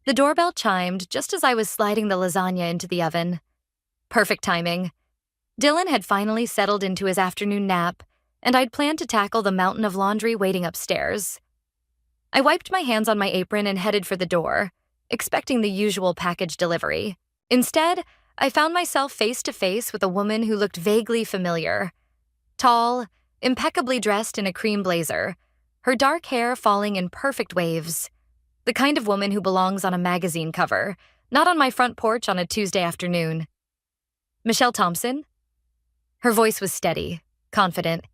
The doorbell chimed just as I was sliding the lasagna into the oven. Perfect timing. Dylan had finally settled into his afternoon nap, and I'd planned to tackle the mountain of laundry waiting upstairs. I wiped my hands on my apron and headed for the door, expecting the usual package delivery. Instead, I found myself face to face with a woman who looked vaguely familiar. Tall, impeccably dressed in a cream blazer, her dark hair falling in perfect waves. The kind of woman who belongs on a magazine cover, not on my front porch on a Tuesday afternoon. Michelle Thompson? Her voice was steady, confident.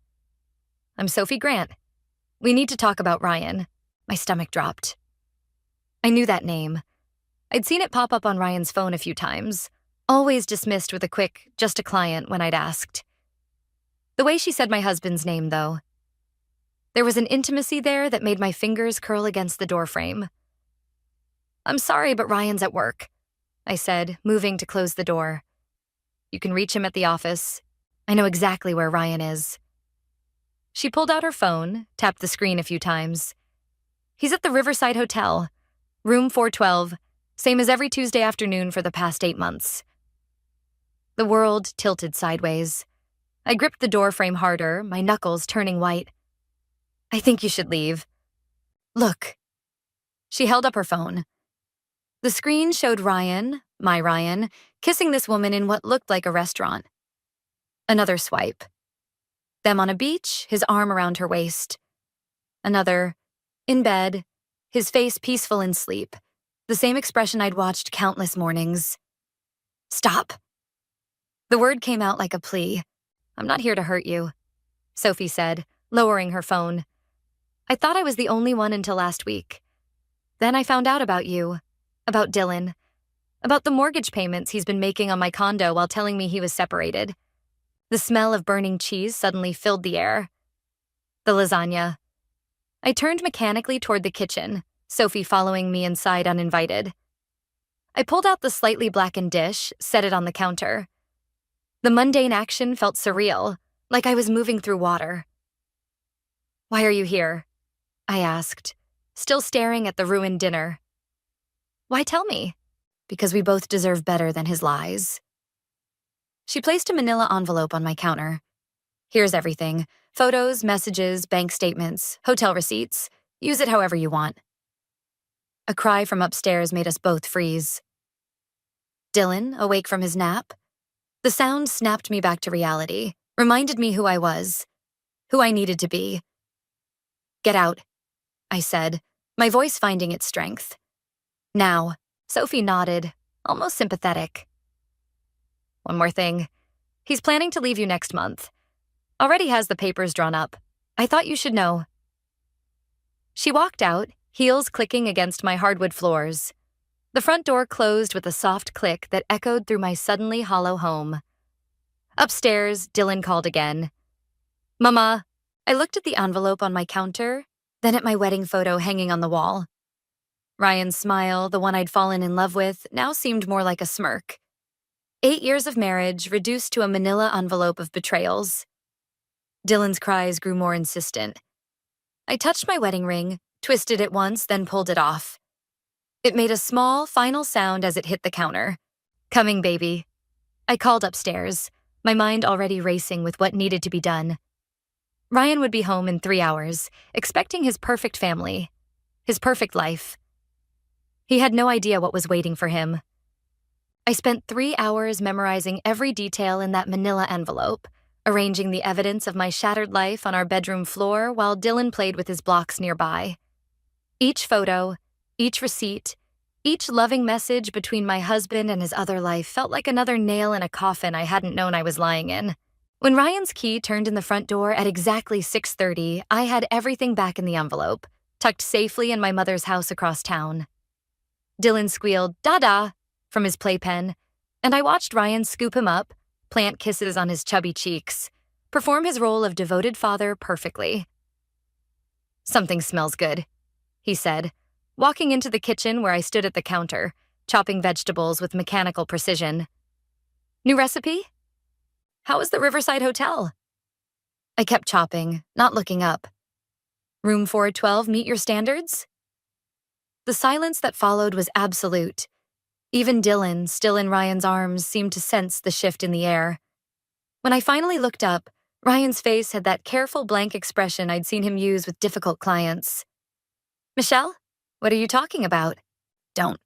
I'm Sophie Grant. We need to talk about Ryan. My stomach dropped. I knew that name. I'd seen it pop up on Ryan's phone a few times, always dismissed with a quick, just a client when I'd asked. The way she said my husband's name, though. There was an intimacy there that made my fingers curl against the doorframe. I'm sorry, but Ryan's at work, I said, moving to close the door. You can reach him at the office. I know exactly where Ryan is. She pulled out her phone, tapped the screen a few times. He's at the Riverside Hotel, room 412, same as every Tuesday afternoon for the past 8 months. The world tilted sideways. I gripped the doorframe harder, my knuckles turning white. I think you should leave. Look. She held up her phone. The screen showed Ryan, my Ryan, kissing this woman in what looked like a restaurant. Another swipe. Them on a beach, his arm around her waist. Another, in bed, his face peaceful in sleep, the same expression I'd watched countless mornings. Stop. The word came out like a plea. I'm not here to hurt you, Sophie said, lowering her phone. I thought I was the only one until last week. Then I found out about you, about Dylan, about the mortgage payments he's been making on my condo while telling me he was separated. The smell of burning cheese suddenly filled the air. The lasagna. I turned mechanically toward the kitchen, Sophie following me inside uninvited. I pulled out the slightly blackened dish, set it on the counter. The mundane action felt surreal, like I was moving through water. Why are you here? I asked, still staring at the ruined dinner. Why tell me? Because we both deserve better than his lies. She placed a manila envelope on my counter. Here's everything. Photos, messages, bank statements, hotel receipts. Use it however you want. A cry from upstairs made us both freeze. Dylan, awake from his nap? The sound snapped me back to reality, reminded me who I was, who I needed to be. Get out, I said, my voice finding its strength. Now, Sophie nodded, almost sympathetic. One more thing. He's planning to leave you next month. Already has the papers drawn up. I thought you should know. She walked out, heels clicking against my hardwood floors. The front door closed with a soft click that echoed through my suddenly hollow home. Upstairs, Dylan called again. Mama. I looked at the envelope on my counter, then at my wedding photo hanging on the wall. Ryan's smile, the one I'd fallen in love with, now seemed more like a smirk. 8 years of marriage reduced to a manila envelope of betrayals. Dylan's cries grew more insistent. I touched my wedding ring, twisted it once, then pulled it off. It made a small, final sound as it hit the counter. Coming, baby. I called upstairs, my mind already racing with what needed to be done. Ryan would be home in 3 hours, expecting his perfect family, his perfect life. He had no idea what was waiting for him. I spent 3 hours memorizing every detail in that manila envelope, arranging the evidence of my shattered life on our bedroom floor while Dylan played with his blocks nearby. Each photo, each receipt, each loving message between my husband and his other life felt like another nail in a coffin I hadn't known I was lying in. When Ryan's key turned in the front door at exactly 6:30, I had everything back in the envelope, tucked safely in my mother's house across town. Dylan squealed, "Dada," from his playpen, and I watched Ryan scoop him up, plant kisses on his chubby cheeks, perform his role of devoted father perfectly. Something smells good, he said, walking into the kitchen where I stood at the counter, chopping vegetables with mechanical precision. New recipe? How was the Riverside Hotel? I kept chopping, not looking up. Room 412 meet your standards? The silence that followed was absolute. Even Dylan, still in Ryan's arms, seemed to sense the shift in the air. When I finally looked up, Ryan's face had that careful blank expression I'd seen him use with difficult clients. "Michelle, what are you talking about?" "Don't."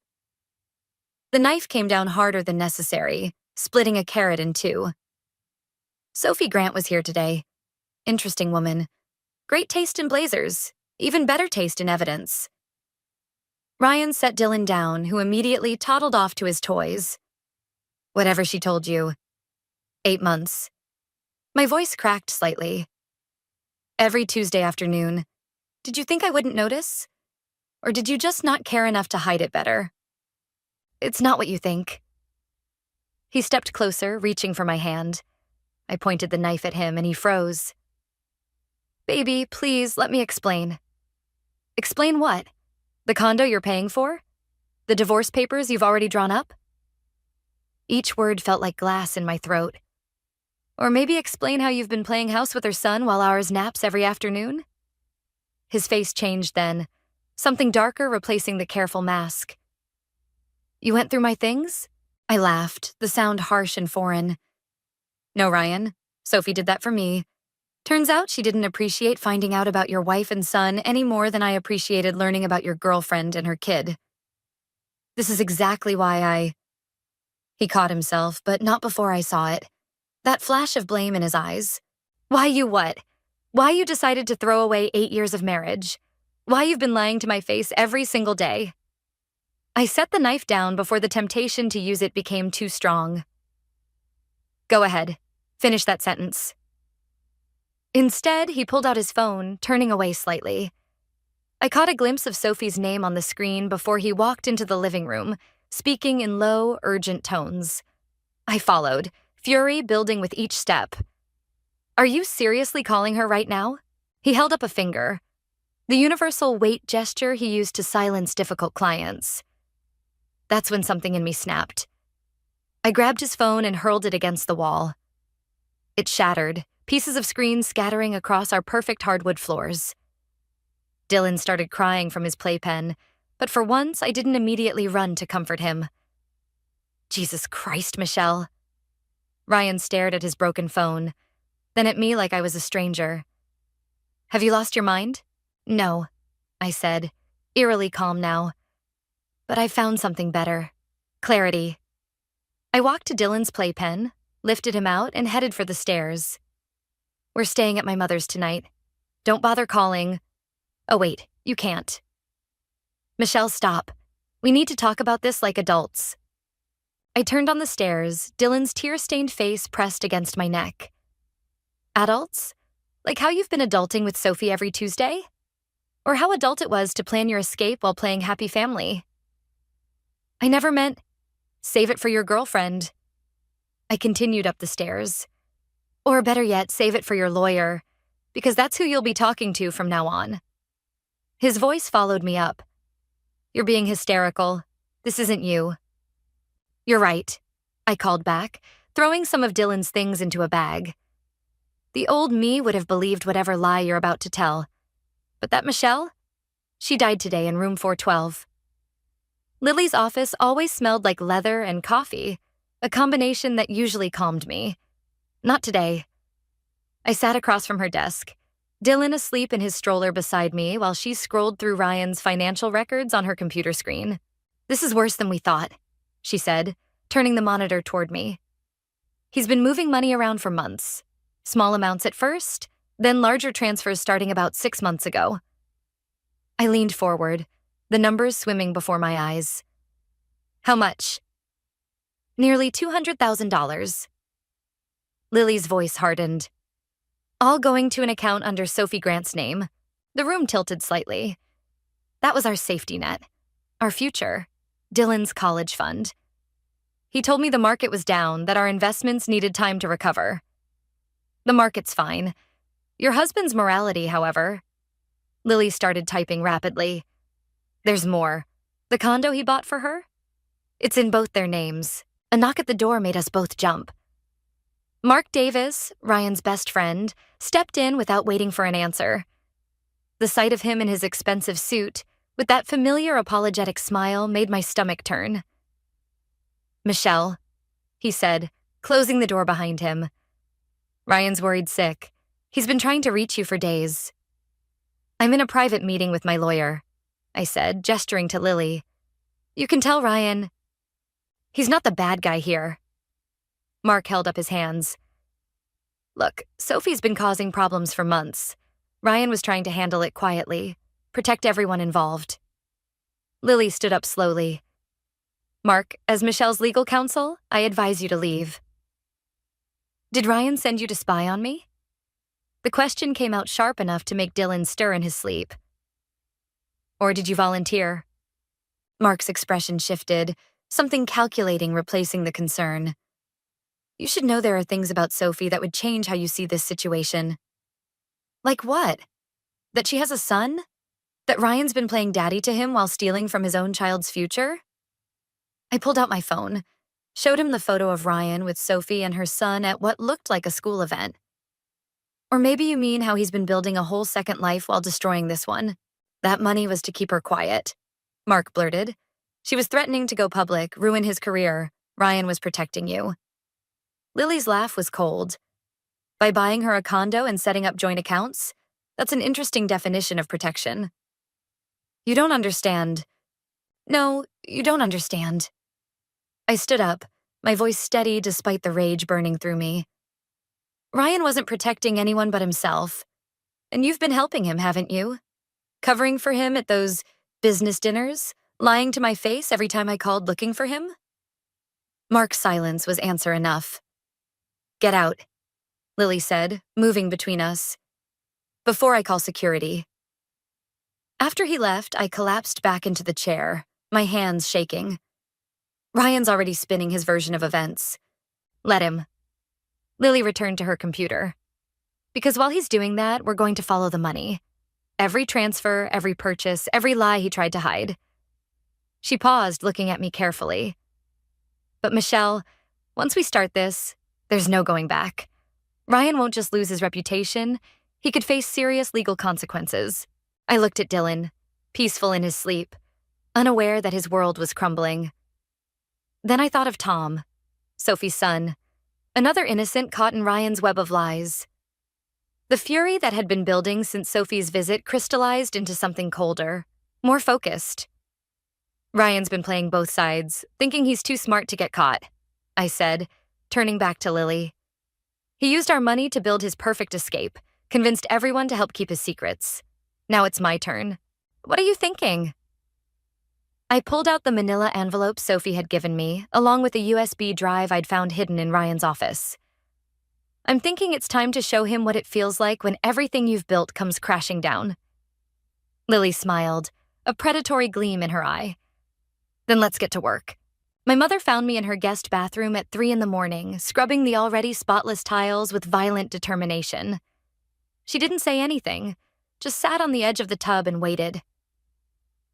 The knife came down harder than necessary, splitting a carrot in two. Sophie Grant was here today. Interesting woman. Great taste in blazers, even better taste in evidence. Ryan set Dylan down, who immediately toddled off to his toys. "Whatever she told you." 8 months. My voice cracked slightly. "Every Tuesday afternoon. Did you think I wouldn't notice? Or did you just not care enough to hide it better?" "It's not what you think." He stepped closer, reaching for my hand. I pointed the knife at him and he froze. "Baby, please, let me explain." "Explain what? The condo you're paying for? The divorce papers you've already drawn up?" Each word felt like glass in my throat. "Or maybe explain how you've been playing house with her son while ours naps every afternoon?" His face changed then, something darker replacing the careful mask. "You went through my things?" I laughed, the sound harsh and foreign. "No, Ryan. Sophie did that for me. Turns out she didn't appreciate finding out about your wife and son any more than I appreciated learning about your girlfriend and her kid. This is exactly why I—" He caught himself, but not before I saw it. That flash of blame in his eyes. "Why you what? Why you decided to throw away 8 years of marriage? Why you've been lying to my face every single day?" I set the knife down before the temptation to use it became too strong. "Go ahead. Finish that sentence." Instead, he pulled out his phone, turning away slightly. I caught a glimpse of Sophie's name on the screen before he walked into the living room, speaking in low, urgent tones. I followed, fury building with each step. "Are you seriously calling her right now?" He held up a finger, the universal wait gesture he used to silence difficult clients. That's when something in me snapped. I grabbed his phone and hurled it against the wall. It shattered, pieces of screen scattering across our perfect hardwood floors. Dylan started crying from his playpen, but for once I didn't immediately run to comfort him. "Jesus Christ, Michelle." Ryan stared at his broken phone, then at me like I was a stranger. "Have you lost your mind?" "No," I said, eerily calm now. "But I found something better. Clarity." I walked to Dylan's playpen, lifted him out, and headed for the stairs. "We're staying at my mother's tonight. Don't bother calling." "Oh wait, you can't." "Michelle, stop. We need to talk about this like adults." I turned on the stairs, Dylan's tear-stained face pressed against my neck. "Adults? Like how you've been adulting with Sophie every Tuesday? Or how adult it was to plan your escape while playing happy family?" "I never meant—" "Save it for your girlfriend." I continued up the stairs. "Or better yet, save it for your lawyer, because that's who you'll be talking to from now on." His voice followed me up. "You're being hysterical. This isn't you." "You're right," I called back, throwing some of Dylan's things into a bag. "The old me would have believed whatever lie you're about to tell. But that Michelle? She died today in room 412. Lily's office always smelled like leather and coffee, a combination that usually calmed me. Not today. I sat across from her desk, Dylan asleep in his stroller beside me while she scrolled through Ryan's financial records on her computer screen. "This is worse than we thought," she said, turning the monitor toward me. "He's been moving money around for months. Small amounts at first, then larger transfers starting about 6 months ago." I leaned forward, the numbers swimming before my eyes. "How much?" "Nearly $200,000. Lily's voice hardened. "All going to an account under Sophie Grant's name." The room tilted slightly. "That was our safety net. Our future. Dylan's college fund. He told me the market was down, that our investments needed time to recover." "The market's fine. Your husband's morality, however." Lily started typing rapidly. "There's more. The condo he bought for her? It's in both their names." A knock at the door made us both jump. Mark Davis, Ryan's best friend, stepped in without waiting for an answer. The sight of him in his expensive suit, with that familiar apologetic smile made my stomach turn. "Michelle," he said, closing the door behind him. "Ryan's worried sick. He's been trying to reach you for days." "I'm in a private meeting with my lawyer," I said, gesturing to Lily. "You can tell Ryan he's not the bad guy here." Mark held up his hands. "Look, Sophie's been causing problems for months. Ryan was trying to handle it quietly, protect everyone involved." Lily stood up slowly. "Mark, as Michelle's legal counsel, I advise you to leave." "Did Ryan send you to spy on me?" The question came out sharp enough to make Dylan stir in his sleep. "Or did you volunteer?" Mark's expression shifted, something calculating replacing the concern. "You should know there are things about Sophie that would change how you see this situation." "Like what? That she has a son? That Ryan's been playing daddy to him while stealing from his own child's future?" I pulled out my phone, showed him the photo of Ryan with Sophie and her son at what looked like a school event. "Or maybe you mean how he's been building a whole second life while destroying this one. That money was to keep her quiet," Mark blurted. "She was threatening to go public, ruin his career. Ryan was protecting you." Lily's laugh was cold. "By buying her a condo and setting up joint accounts? That's an interesting definition of protection." "You don't understand." "No, you don't understand." I stood up, my voice steady despite the rage burning through me. "Ryan wasn't protecting anyone but himself. And you've been helping him, haven't you? Covering for him at those business dinners, lying to my face every time I called looking for him?" Mark's silence was answer enough. "Get out," Lily said, moving between us. "Before I call security." After he left, I collapsed back into the chair, my hands shaking. Ryan's already spinning his version of events. Let him. Lily returned to her computer. "Because while he's doing that, we're going to follow the money. Every transfer, every purchase, every lie he tried to hide." She paused, looking at me carefully. "But Michelle, once we start this, there's no going back. Ryan won't just lose his reputation. He could face serious legal consequences." I looked at Dylan, peaceful in his sleep, unaware that his world was crumbling. Then I thought of Tom, Sophie's son, another innocent caught in Ryan's web of lies. The fury that had been building since Sophie's visit crystallized into something colder, more focused. "Ryan's been playing both sides, thinking he's too smart to get caught," I said, turning back to Lily. "He used our money to build his perfect escape, convinced everyone to help keep his secrets. Now it's my turn. What are you thinking?" I pulled out the manila envelope Sophie had given me, along with a USB drive I'd found hidden in Ryan's office. "I'm thinking it's time to show him what it feels like when everything you've built comes crashing down." Lily smiled, a predatory gleam in her eye. "Then let's get to work." My mother found me in her guest bathroom at 3 a.m, scrubbing the already spotless tiles with violent determination. She didn't say anything, just sat on the edge of the tub and waited.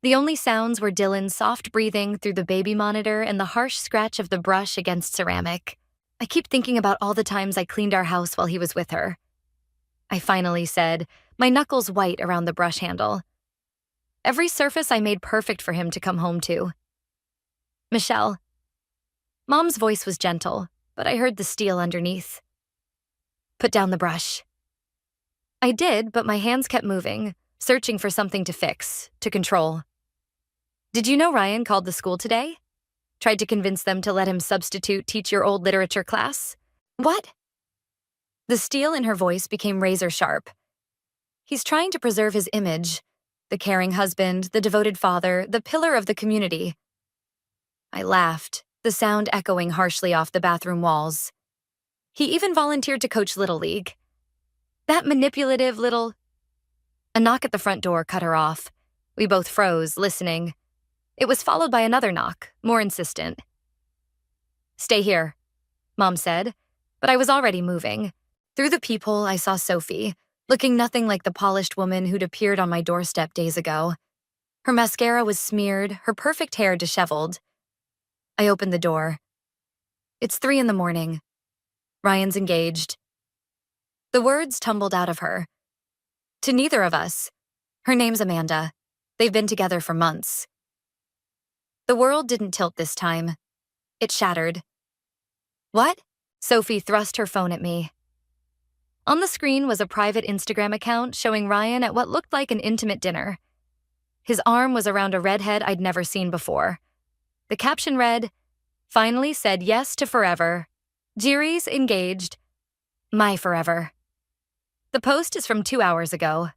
The only sounds were Dylan's soft breathing through the baby monitor and the harsh scratch of the brush against ceramic. "I keep thinking about all the times I cleaned our house while he was with her," I finally said, my knuckles white around the brush handle. "Every surface I made perfect for him to come home to." "Michelle." Mom's voice was gentle, but I heard the steel underneath. "Put down the brush." I did, but my hands kept moving, searching for something to fix, to control. "Did you know Ryan called the school today? Tried to convince them to let him substitute teach your old literature class?" "What?" The steel in her voice became razor sharp. "He's trying to preserve his image, the caring husband, the devoted father, the pillar of the community." I laughed, the sound echoing harshly off the bathroom walls. "He even volunteered to coach Little League. That manipulative little—" A knock at the front door cut her off. We both froze, listening. It was followed by another knock, more insistent. "Stay here," Mom said, but I was already moving. Through the peephole, I saw Sophie, looking nothing like the polished woman who'd appeared on my doorstep days ago. Her mascara was smeared, her perfect hair disheveled. I opened the door. "It's 3 a.m. Ryan's engaged." The words tumbled out of her. "To neither of us. Her name's Amanda." They've been together for months. The world didn't tilt this time. It shattered. What? Sophie thrust her phone at me. On the screen was a private Instagram account showing Ryan at what looked like an intimate dinner. His arm was around a redhead I'd never seen before. The caption read, "Finally said yes to forever. Jiri's engaged. My forever." The post is from 2 hours ago,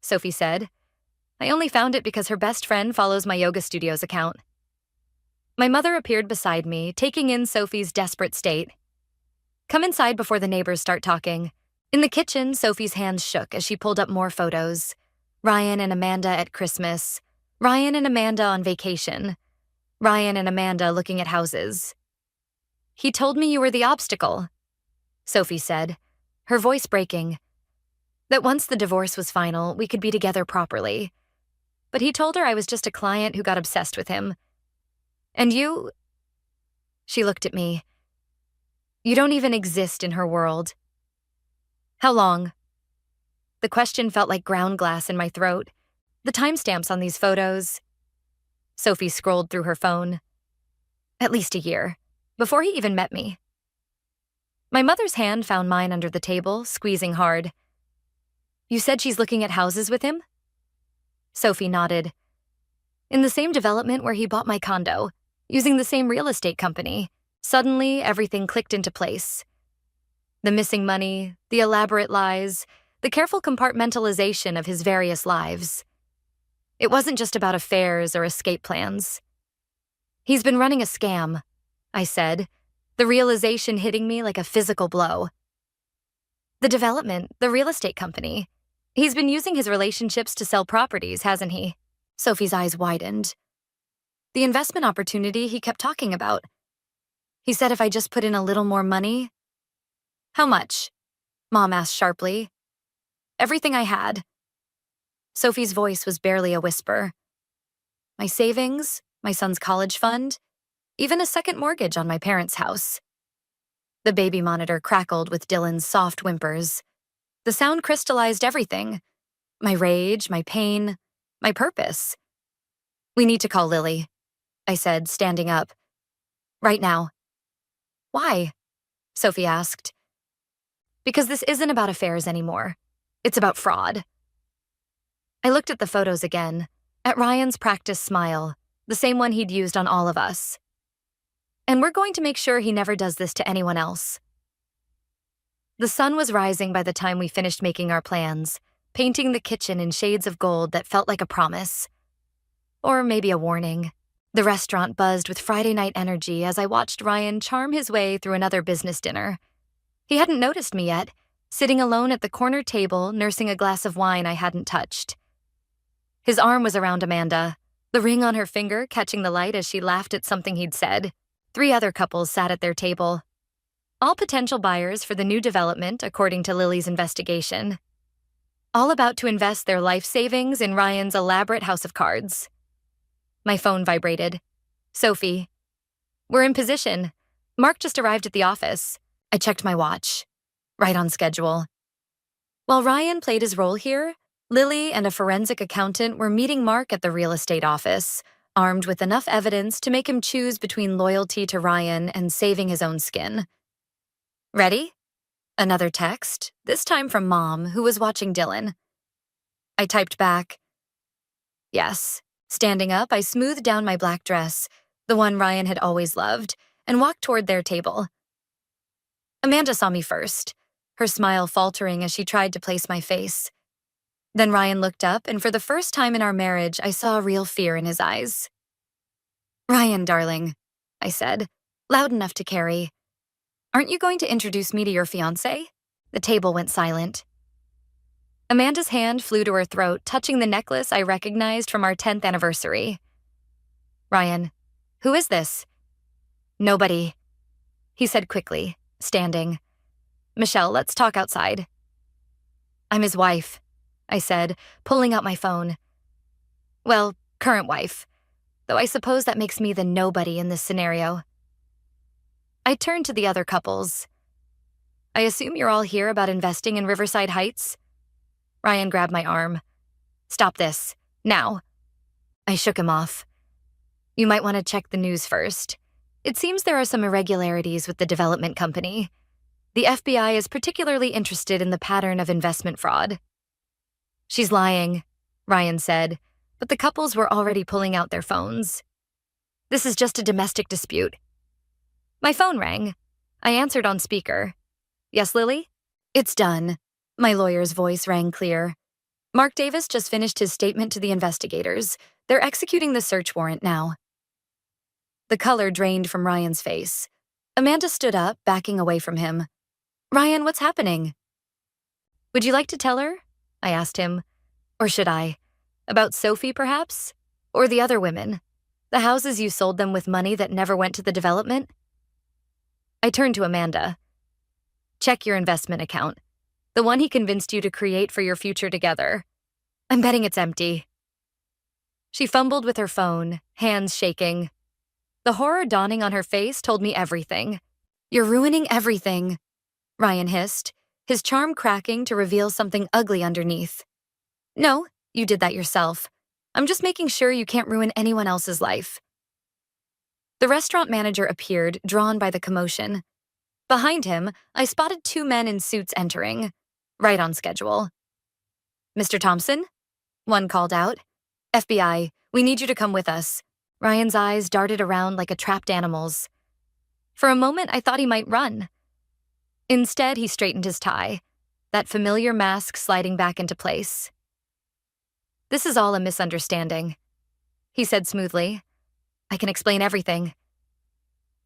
Sophie said. I only found it because her best friend follows my yoga studio's account. My mother appeared beside me, taking in Sophie's desperate state. Come inside before the neighbors start talking. In the kitchen, Sophie's hands shook as she pulled up more photos. Ryan and Amanda at Christmas. Ryan and Amanda on vacation. Ryan and Amanda looking at houses. He told me you were the obstacle, Sophie said, her voice breaking. That once the divorce was final, we could be together properly. But he told her I was just a client who got obsessed with him. And you... She looked at me. You don't even exist in her world. How long? The question felt like ground glass in my throat. The timestamps on these photos. Sophie scrolled through her phone. At least a year, before he even met me. My mother's hand found mine under the table, squeezing hard. You said she's looking at houses with him? Sophie nodded. In the same development where he bought my condo, using the same real estate company, suddenly everything clicked into place. The missing money, the elaborate lies, the careful compartmentalization of his various lives. It wasn't just about affairs or escape plans. He's been running a scam, I said, the realization hitting me like a physical blow. The development, the real estate company. He's been using his relationships to sell properties, hasn't he? Sophie's eyes widened. The investment opportunity he kept talking about. He said if I just put in a little more money. How much? Mom asked sharply. Everything I had. Sophie's voice was barely a whisper. My savings, my son's college fund, even a second mortgage on my parents' house. The baby monitor crackled with Dylan's soft whimpers. The sound crystallized everything. My rage, my pain, my purpose. We need to call Lily, I said, standing up. Right now. Why? Sophie asked. Because this isn't about affairs anymore. It's about fraud. I looked at the photos again, at Ryan's practice smile, the same one he'd used on all of us. And we're going to make sure he never does this to anyone else. The sun was rising by the time we finished making our plans, painting the kitchen in shades of gold that felt like a promise. Or maybe a warning. The restaurant buzzed with Friday night energy as I watched Ryan charm his way through another business dinner. He hadn't noticed me yet, sitting alone at the corner table, nursing a glass of wine I hadn't touched. His arm was around Amanda, the ring on her finger catching the light as she laughed at something he'd said. 3 other couples sat at their table. All potential buyers for the new development, according to Lily's investigation. All about to invest their life savings in Ryan's elaborate house of cards. My phone vibrated. Sophie. We're in position. Mark just arrived at the office. I checked my watch. Right on schedule. While Ryan played his role here, Lily and a forensic accountant were meeting Mark at the real estate office, armed with enough evidence to make him choose between loyalty to Ryan and saving his own skin. Ready? Another text, this time from Mom, who was watching Dylan. I typed back, yes. Standing up, I smoothed down my black dress, the one Ryan had always loved, and walked toward their table. Amanda saw me first, her smile faltering as she tried to place my face. Then Ryan looked up, and for the first time in our marriage, I saw real fear in his eyes. Ryan, darling, I said, loud enough to carry. Aren't you going to introduce me to your fiancé? The table went silent. Amanda's hand flew to her throat, touching the necklace I recognized from our 10th anniversary. Ryan, who is this? Nobody, he said quickly, standing. Michelle, let's talk outside. I'm his wife, I said, pulling out my phone. Well, current wife, though I suppose that makes me the nobody in this scenario. I turned to the other couples. I assume you're all here about investing in Riverside Heights? Ryan grabbed my arm. Stop this, now. I shook him off. You might want to check the news first. It seems there are some irregularities with the development company. The FBI is particularly interested in the pattern of investment fraud. She's lying, Ryan said, but the couples were already pulling out their phones. This is just a domestic dispute. My phone rang. I answered on speaker. Yes, Lily? It's done. My lawyer's voice rang clear. Mark Davis just finished his statement to the investigators. They're executing the search warrant now. The color drained from Ryan's face. Amanda stood up, backing away from him. Ryan, what's happening? Would you like to tell her? I asked him. Or should I? About Sophie, perhaps? Or the other women? The houses you sold them with money that never went to the development? I turned to Amanda. Check your investment account. The one he convinced you to create for your future together. I'm betting it's empty. She fumbled with her phone, hands shaking. The horror dawning on her face told me everything. You're ruining everything, Ryan hissed, his charm cracking to reveal something ugly underneath. No, you did that yourself. I'm just making sure you can't ruin anyone else's life. The restaurant manager appeared, drawn by the commotion. Behind him, I spotted two men in suits entering, right on schedule. Mr. Thompson? One called out. FBI, we need you to come with us. Ryan's eyes darted around like a trapped animal's. For a moment, I thought he might run. Instead, he straightened his tie, that familiar mask sliding back into place. This is all a misunderstanding, he said smoothly. I can explain everything.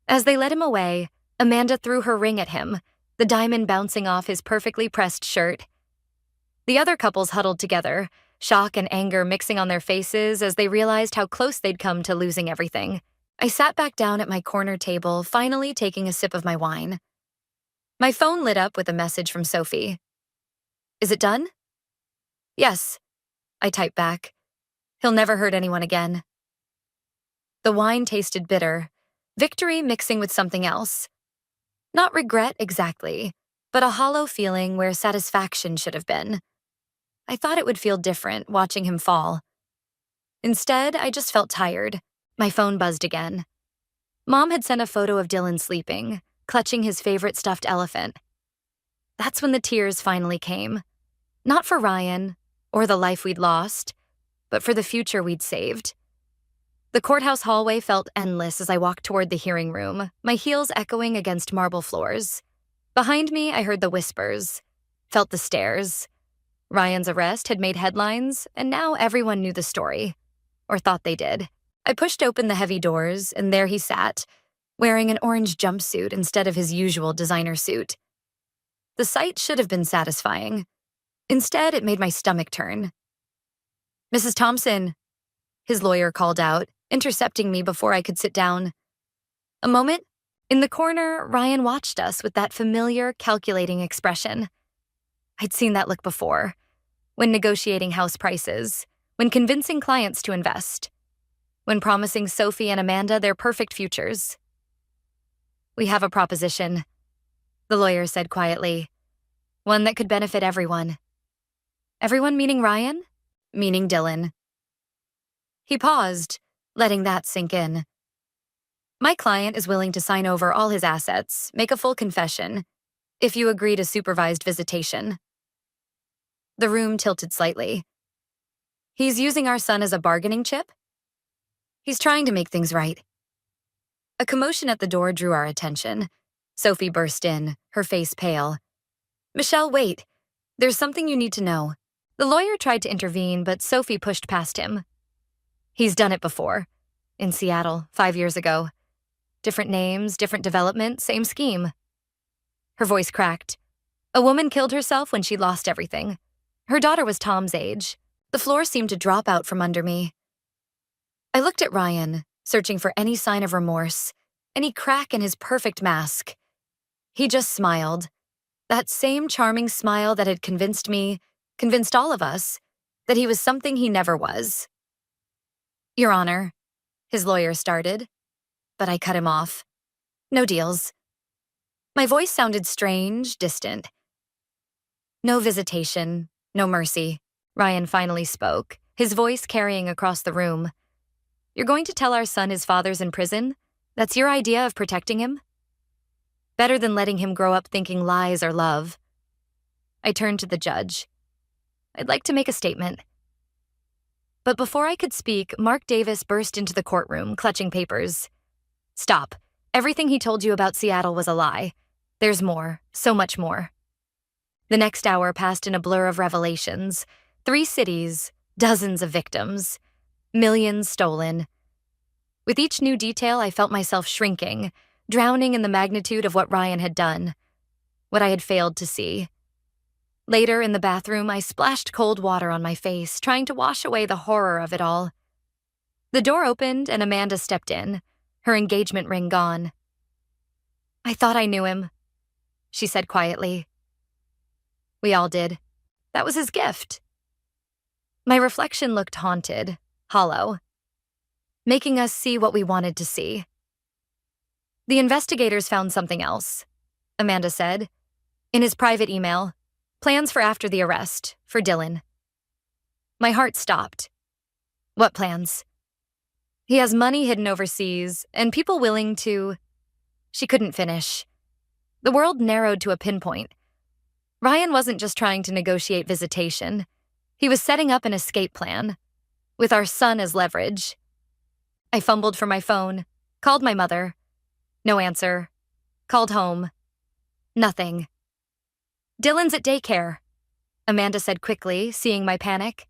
As they led him away, Amanda threw her ring at him, the diamond bouncing off his perfectly pressed shirt. The other couples huddled together, shock and anger mixing on their faces as they realized how close they'd come to losing everything. I sat back down at my corner table, finally taking a sip of my wine. My phone lit up with a message from Sophie. Is it done? Yes, I typed back. He'll never hurt anyone again. The wine tasted bitter, victory mixing with something else. Not regret exactly, but a hollow feeling where satisfaction should have been. I thought it would feel different watching him fall. Instead, I just felt tired. My phone buzzed again. Mom had sent a photo of Dylan sleeping, clutching his favorite stuffed elephant. That's when the tears finally came. Not for Ryan, or the life we'd lost, but for the future we'd saved. The courthouse hallway felt endless as I walked toward the hearing room, my heels echoing against marble floors. Behind me, I heard the whispers, felt the stares. Ryan's arrest had made headlines, and now everyone knew the story, or thought they did. I pushed open the heavy doors, and there he sat, wearing an orange jumpsuit instead of his usual designer suit. The sight should have been satisfying. Instead, it made my stomach turn. Mrs. Thompson, his lawyer called out, intercepting me before I could sit down. A moment. In the corner, Ryan watched us with that familiar, calculating expression. I'd seen that look before, when negotiating house prices, when convincing clients to invest, when promising Sophie and Amanda their perfect futures. We have a proposition, the lawyer said quietly, one that could benefit everyone. Everyone meaning Ryan? Meaning Dylan. He paused, letting that sink in. My client is willing to sign over all his assets, make a full confession, if you agree to supervised visitation. The room tilted slightly. He's using our son as a bargaining chip? He's trying to make things right. A commotion at the door drew our attention. Sophie burst in, her face pale. Michelle, wait. There's something you need to know. The lawyer tried to intervene, but Sophie pushed past him. He's done it before. In Seattle, 5 years ago. Different names, different development, same scheme. Her voice cracked. A woman killed herself when she lost everything. Her daughter was Tom's age. The floor seemed to drop out from under me. I looked at Ryan, searching for any sign of remorse, any crack in his perfect mask. He just smiled. That same charming smile that had convinced me, convinced all of us, that he was something he never was. Your Honor, his lawyer started, but I cut him off. No deals. My voice sounded strange, distant. No visitation, no mercy. Ryan finally spoke, his voice carrying across the room. You're going to tell our son his father's in prison? That's your idea of protecting him? Better than letting him grow up thinking lies are love. I turned to the judge. I'd like to make a statement. But before I could speak, Mark Davis burst into the courtroom, clutching papers. Stop. Everything he told you about Seattle was a lie. There's more, so much more. The next hour passed in a blur of revelations. 3 cities, dozens of victims, millions stolen. With each new detail, I felt myself shrinking, drowning in the magnitude of what Ryan had done, what I had failed to see. Later, in the bathroom, I splashed cold water on my face, trying to wash away the horror of it all. The door opened and Amanda stepped in, her engagement ring gone. I thought I knew him, she said quietly. We all did. That was his gift. My reflection looked haunted, hollow, making us see what we wanted to see. The investigators found something else, Amanda said. In his private email, plans for after the arrest, for Dylan. My heart stopped. What plans? He has money hidden overseas, and people willing to... She couldn't finish. The world narrowed to a pinpoint. Ryan wasn't just trying to negotiate visitation. He was setting up an escape plan, with our son as leverage. I fumbled for my phone, called my mother. No answer. Called home. Nothing. Dylan's at daycare, Amanda said quickly, seeing my panic.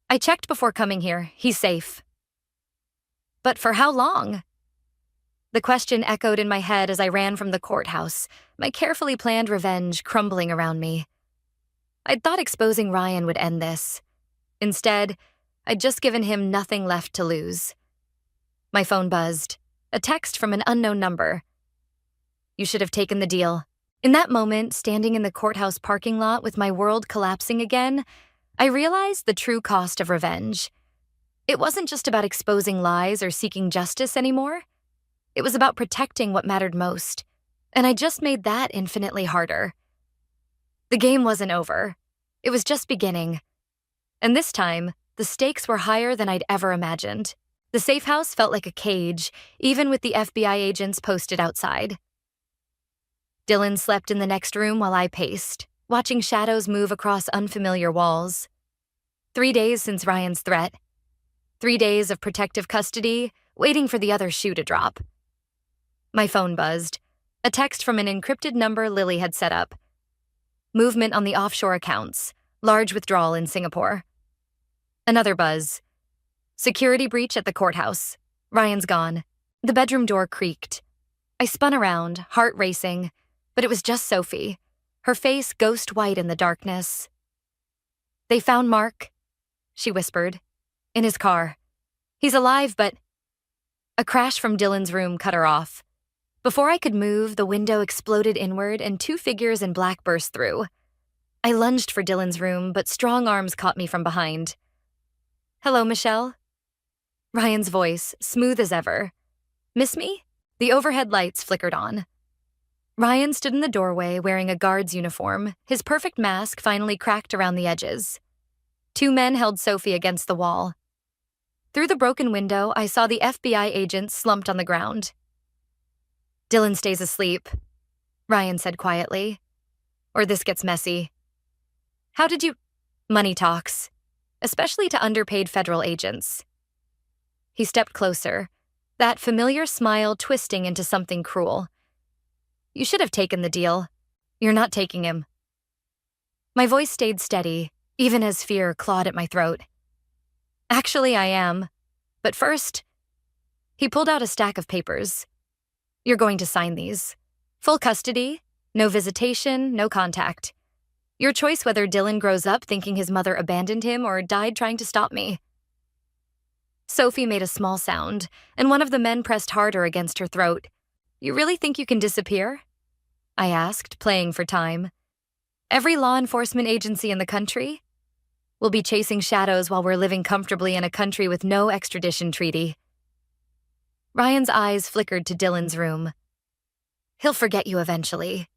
I checked before coming here. He's safe. But for how long? The question echoed in my head as I ran from the courthouse, my carefully planned revenge crumbling around me. I'd thought exposing Ryan would end this. Instead, I'd just given him nothing left to lose. My phone buzzed. A text from an unknown number. You should have taken the deal. In that moment, standing in the courthouse parking lot with my world collapsing again, I realized the true cost of revenge. It wasn't just about exposing lies or seeking justice anymore. It was about protecting what mattered most, and I just made that infinitely harder. The game wasn't over. It was just beginning. And this time, the stakes were higher than I'd ever imagined. The safe house felt like a cage, even with the FBI agents posted outside. Dylan slept in the next room while I paced, watching shadows move across unfamiliar walls. 3 days since Ryan's threat. 3 days of protective custody, waiting for the other shoe to drop. My phone buzzed. A text from an encrypted number Lily had set up. Movement on the offshore accounts. Large withdrawal in Singapore. Another buzz. Security breach at the courthouse. Ryan's gone. The bedroom door creaked. I spun around, heart racing, but it was just Sophie, her face ghost white in the darkness. They found Mark, she whispered, in his car. He's alive, but... A crash from Dylan's room cut her off. Before I could move, the window exploded inward and 2 figures in black burst through. I lunged for Dylan's room, but strong arms caught me from behind. Hello, Michelle? Ryan's voice, smooth as ever. Miss me? The overhead lights flickered on. Ryan stood in the doorway wearing a guard's uniform, his perfect mask finally cracked around the edges. 2 men held Sophie against the wall. Through the broken window, I saw the FBI agent slumped on the ground. Dylan stays asleep, Ryan said quietly. Or this gets messy. How did you... Money talks, especially to underpaid federal agents. He stepped closer, that familiar smile twisting into something cruel. You should have taken the deal. You're not taking him. My voice stayed steady, even as fear clawed at my throat. Actually, I am. But first... He pulled out a stack of papers. You're going to sign these. Full custody, no visitation, no contact. Your choice whether Dylan grows up thinking his mother abandoned him or died trying to stop me. Sophie made a small sound, and one of the men pressed harder against her throat. You really think you can disappear? I asked, playing for time. Every law enforcement agency in the country? We'll be chasing shadows while we're living comfortably in a country with no extradition treaty. Ryan's eyes flickered to Dylan's room. He'll forget you eventually.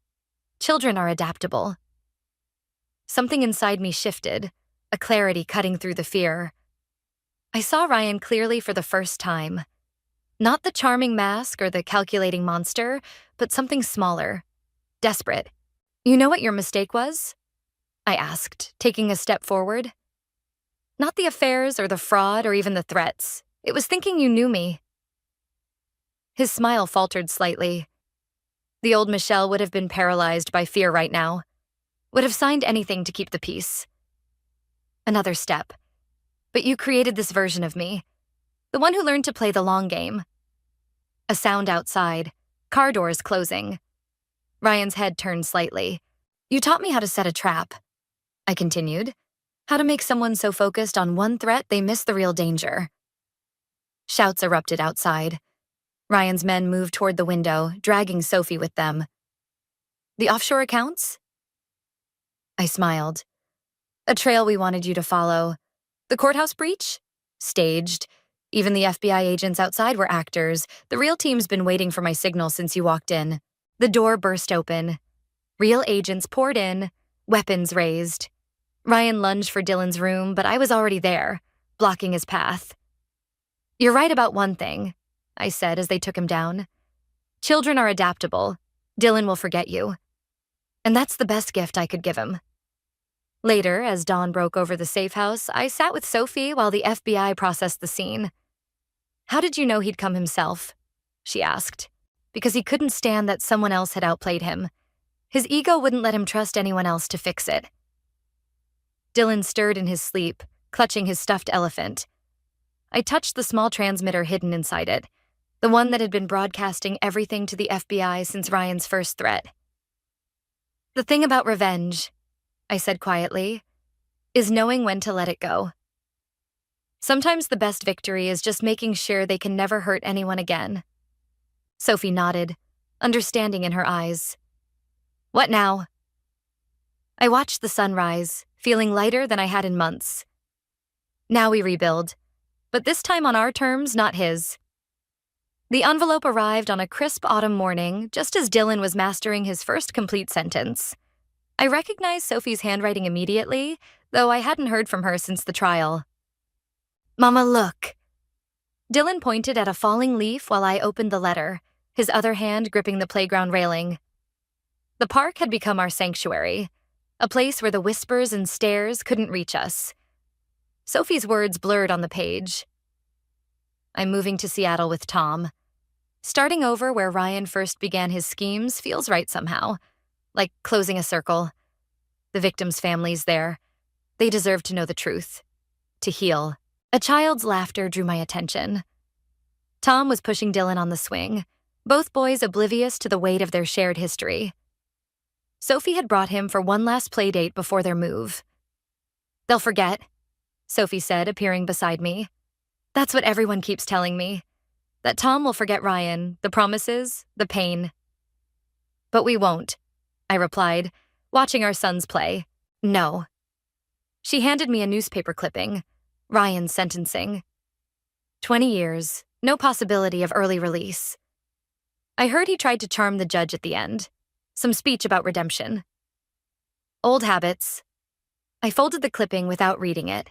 Children are adaptable. Something inside me shifted, a clarity cutting through the fear. I saw Ryan clearly for the first time. Not the charming mask or the calculating monster, but something smaller, desperate. You know what your mistake was? I asked, taking a step forward. Not the affairs or the fraud or even the threats. It was thinking you knew me. His smile faltered slightly. The old Michelle would have been paralyzed by fear right now. Would have signed anything to keep the peace. Another step. But you created this version of me. The one who learned to play the long game. A sound outside. Car doors closing. Ryan's head turned slightly. You taught me how to set a trap. I continued. How to make someone so focused on one threat they miss the real danger. Shouts erupted outside. Ryan's men moved toward the window, dragging Sophie with them. The offshore accounts? I smiled. A trail we wanted you to follow. The courthouse breach? Staged. Even the FBI agents outside were actors. The real team's been waiting for my signal since you walked in. The door burst open. Real agents poured in, weapons raised. Ryan lunged for Dylan's room, but I was already there, blocking his path. You're right about one thing, I said as they took him down. Children are adaptable. Dylan will forget you. And that's the best gift I could give him. Later, as dawn broke over the safe house, I sat with Sophie while the FBI processed the scene. How did you know he'd come himself? She asked. Because he couldn't stand that someone else had outplayed him. His ego wouldn't let him trust anyone else to fix it. Dylan stirred in his sleep, clutching his stuffed elephant. I touched the small transmitter hidden inside it, the one that had been broadcasting everything to the FBI since Ryan's first threat. The thing about revenge, I said quietly, is knowing when to let it go. Sometimes the best victory is just making sure they can never hurt anyone again. Sophie nodded, understanding in her eyes. What now? I watched the sun rise, feeling lighter than I had in months. Now we rebuild, but this time on our terms, not his. The envelope arrived on a crisp autumn morning, just as Dylan was mastering his first complete sentence. I recognized Sophie's handwriting immediately, though I hadn't heard from her since the trial. Mama, look. Dylan pointed at a falling leaf while I opened the letter, his other hand gripping the playground railing. The park had become our sanctuary, a place where the whispers and stares couldn't reach us. Sophie's words blurred on the page. I'm moving to Seattle with Tom. Starting over where Ryan first began his schemes feels right somehow, like closing a circle. The victims' families there. They deserve to know the truth, to heal. A child's laughter drew my attention. Tom was pushing Dylan on the swing, both boys oblivious to the weight of their shared history. Sophie had brought him for one last play date before their move. They'll forget, Sophie said, appearing beside me. That's what everyone keeps telling me. That Tom will forget Ryan, the promises, the pain. But we won't, I replied, watching our sons play. No. She handed me a newspaper clipping. Ryan's sentencing. 20 years, no possibility of early release. I heard he tried to charm the judge at the end. Some speech about redemption. Old habits. I folded the clipping without reading it.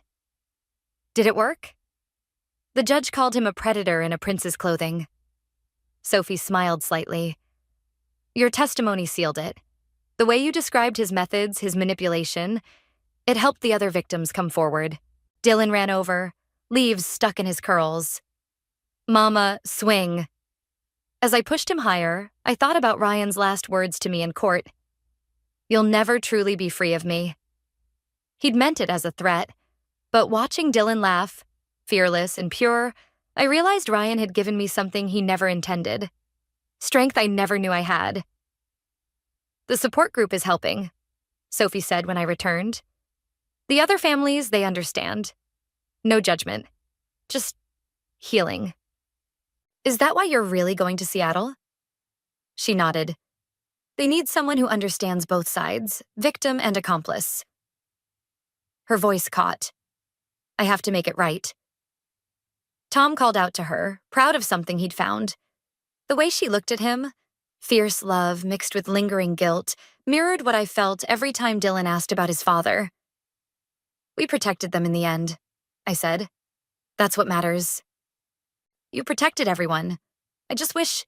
Did it work? The judge called him a predator in a prince's clothing. Sophie smiled slightly. Your testimony sealed it. The way you described his methods, his manipulation, it helped the other victims come forward. Dylan ran over, leaves stuck in his curls. Mama, swing. As I pushed him higher, I thought about Ryan's last words to me in court. You'll never truly be free of me. He'd meant it as a threat, but watching Dylan laugh, fearless and pure, I realized Ryan had given me something he never intended. Strength I never knew I had. The support group is helping, Sophie said when I returned. The other families, they understand. No judgment. Just healing. Is that why you're really going to Seattle? She nodded. They need someone who understands both sides, victim and accomplice. Her voice caught. I have to make it right. Tom called out to her, proud of something he'd found. The way she looked at him, fierce love mixed with lingering guilt, mirrored what I felt every time Dylan asked about his father. We protected them in the end, I said. That's what matters. You protected everyone. I just wish.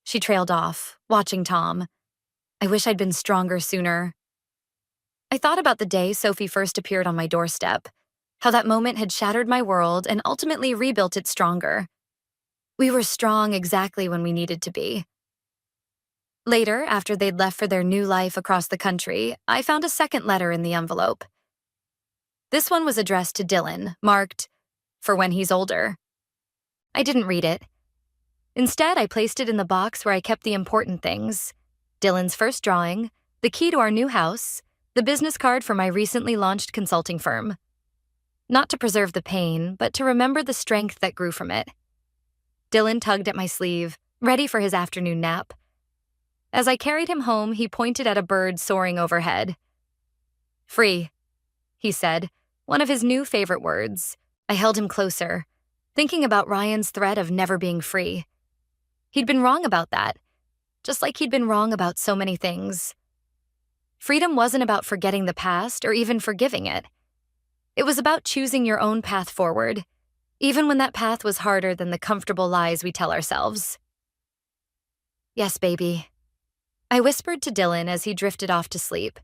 She trailed off, watching Tom. I wish I'd been stronger sooner. I thought about the day Sophie first appeared on my doorstep, how that moment had shattered my world and ultimately rebuilt it stronger. We were strong exactly when we needed to be. Later, after they'd left for their new life across the country, I found a second letter in the envelope. This one was addressed to Dylan, marked, "For when he's older." I didn't read it. Instead, I placed it in the box where I kept the important things: Dylan's first drawing, the key to our new house, the business card for my recently launched consulting firm. Not to preserve the pain, but to remember the strength that grew from it. Dylan tugged at my sleeve, ready for his afternoon nap. As I carried him home, he pointed at a bird soaring overhead. "Free," he said, one of his new favorite words. I held him closer, thinking about Ryan's threat of never being free. He'd been wrong about that, just like he'd been wrong about so many things. Freedom wasn't about forgetting the past or even forgiving it. It was about choosing your own path forward, even when that path was harder than the comfortable lies we tell ourselves. "Yes, baby," I whispered to Dylan as he drifted off to sleep.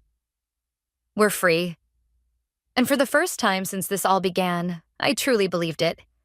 "We're free." And for the first time since this all began, I truly believed it.